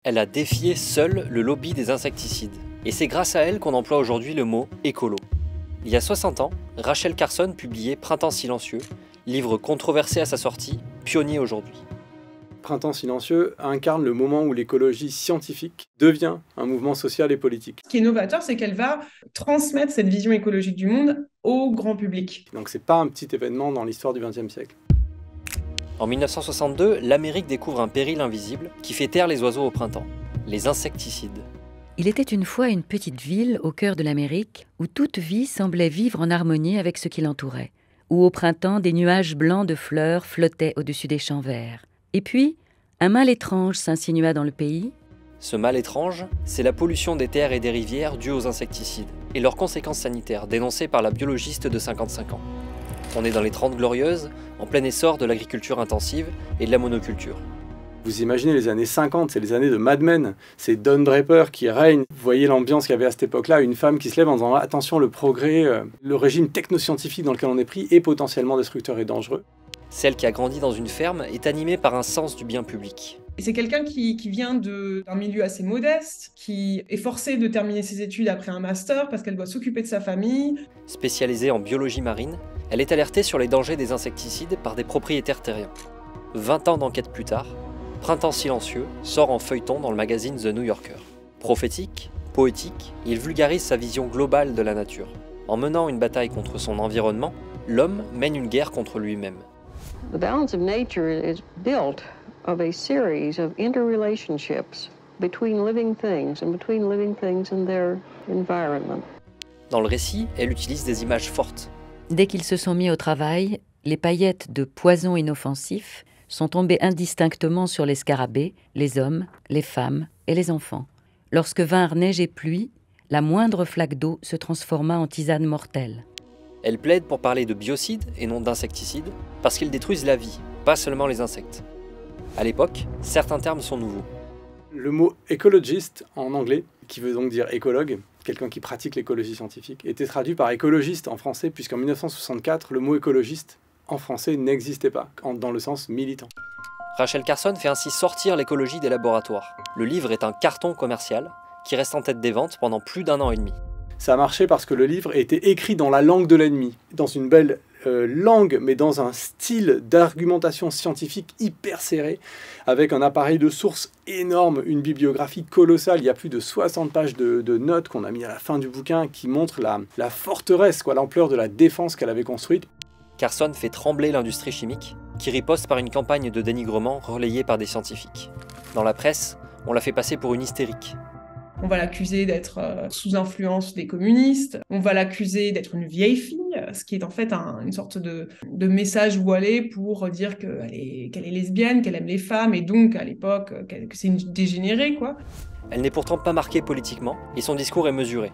Elle a défié seule le lobby des insecticides. Et c'est grâce à elle qu'on emploie aujourd'hui le mot écolo. Il y a 60 ans, Rachel Carson publiait Printemps silencieux, livre controversé à sa sortie, pionnier aujourd'hui. Printemps silencieux incarne le moment où l'écologie scientifique devient un mouvement social et politique. Ce qui est novateur, c'est qu'elle va transmettre cette vision écologique du monde au grand public. Donc c'est pas un petit événement dans l'histoire du XXe siècle. En 1962, l'Amérique découvre un péril invisible qui fait taire les oiseaux au printemps, les insecticides. Il était une fois une petite ville au cœur de l'Amérique où toute vie semblait vivre en harmonie avec ce qui l'entourait, où au printemps des nuages blancs de fleurs flottaient au-dessus des champs verts. Et puis, un mal étrange s'insinua dans le pays. Ce mal étrange, c'est la pollution des terres et des rivières due aux insecticides et leurs conséquences sanitaires dénoncées par la biologiste de 55 ans. On est dans les 30 glorieuses, en plein essor de l'agriculture intensive et de la monoculture. Vous imaginez les années 50, c'est les années de Mad Men, c'est Don Draper qui règne. Vous voyez l'ambiance qu'il y avait à cette époque-là, une femme qui se lève en disant « Attention, le progrès, le régime technoscientifique dans lequel on est pris est potentiellement destructeur et dangereux ». Celle qui a grandi dans une ferme est animée par un sens du bien public. Et c'est quelqu'un qui vient d'un milieu assez modeste, qui est forcé de terminer ses études après un master parce qu'elle doit s'occuper de sa famille. Spécialisée en biologie marine, elle est alertée sur les dangers des insecticides par des propriétaires terriens. 20 ans d'enquête plus tard, Printemps silencieux sort en feuilleton dans le magazine The New Yorker. Prophétique, poétique, il vulgarise sa vision globale de la nature. En menant une bataille contre son environnement, l'homme mène une guerre contre lui-même. The balance of nature is built of a series of interrelationships between living things and their environment. Dans le récit, elle utilise des images fortes. Dès qu'ils se sont mis au travail, les paillettes de poison inoffensif sont tombées indistinctement sur les scarabées, les hommes, les femmes et les enfants. Lorsque vinrent neige et pluie, la moindre flaque d'eau se transforma en tisane mortelle. Elle plaide pour parler de biocides et non d'insecticides, parce qu'ils détruisent la vie, pas seulement les insectes. À l'époque, certains termes sont nouveaux. Le mot écologiste en anglais, qui veut donc dire écologue, quelqu'un qui pratique l'écologie scientifique, était traduit par écologiste en français, puisqu'en 1964, le mot écologiste en français n'existait pas, dans le sens militant. Rachel Carson fait ainsi sortir l'écologie des laboratoires. Le livre est un carton commercial qui reste en tête des ventes pendant plus d'1 an et demi. Ça a marché parce que le livre était écrit dans la langue de l'ennemi, dans une belle langue, mais dans un style d'argumentation scientifique hyper serré, avec un appareil de source énorme, une bibliographie colossale. Il y a plus de 60 pages de notes qu'on a mis à la fin du bouquin qui montrent la forteresse, l'ampleur de la défense qu'elle avait construite. Carson fait trembler l'industrie chimique, qui riposte par une campagne de dénigrement relayée par des scientifiques. Dans la presse, on la fait passer pour une hystérique. On va l'accuser d'être sous influence des communistes, on va l'accuser d'être une vieille fille, ce qui est en fait une sorte de message voilé pour dire qu'elle est lesbienne, qu'elle aime les femmes, et donc à l'époque que c'est une dégénérée, quoi. Elle n'est pourtant pas marquée politiquement, et son discours est mesuré.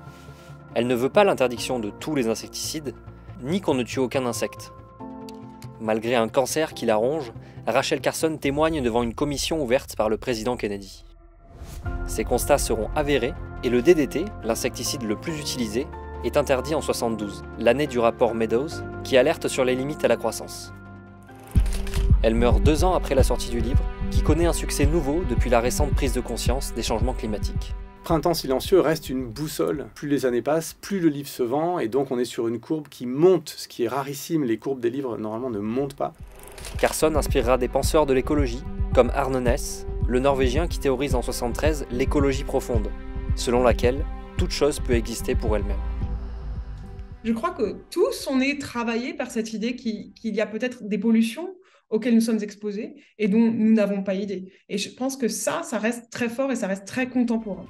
Elle ne veut pas l'interdiction de tous les insecticides, ni qu'on ne tue aucun insecte. Malgré un cancer qui la ronge, Rachel Carson témoigne devant une commission ouverte par le président Kennedy. Ces constats seront avérés et le DDT, l'insecticide le plus utilisé, est interdit en 1972, l'année du rapport Meadows, qui alerte sur les limites à la croissance. Elle meurt 2 ans après la sortie du livre, qui connaît un succès nouveau depuis la récente prise de conscience des changements climatiques. Printemps silencieux reste une boussole. Plus les années passent, plus le livre se vend, et donc on est sur une courbe qui monte, ce qui est rarissime. Les courbes des livres, normalement, ne montent pas. Carson inspirera des penseurs de l'écologie, comme Arne Næss, le Norvégien qui théorise en 1973 l'écologie profonde, selon laquelle toute chose peut exister pour elle-même. Je crois que tous, on est travaillés par cette idée qu'il y a peut-être des pollutions auxquelles nous sommes exposés et dont nous n'avons pas idée. Et je pense que ça reste très fort et ça reste très contemporain.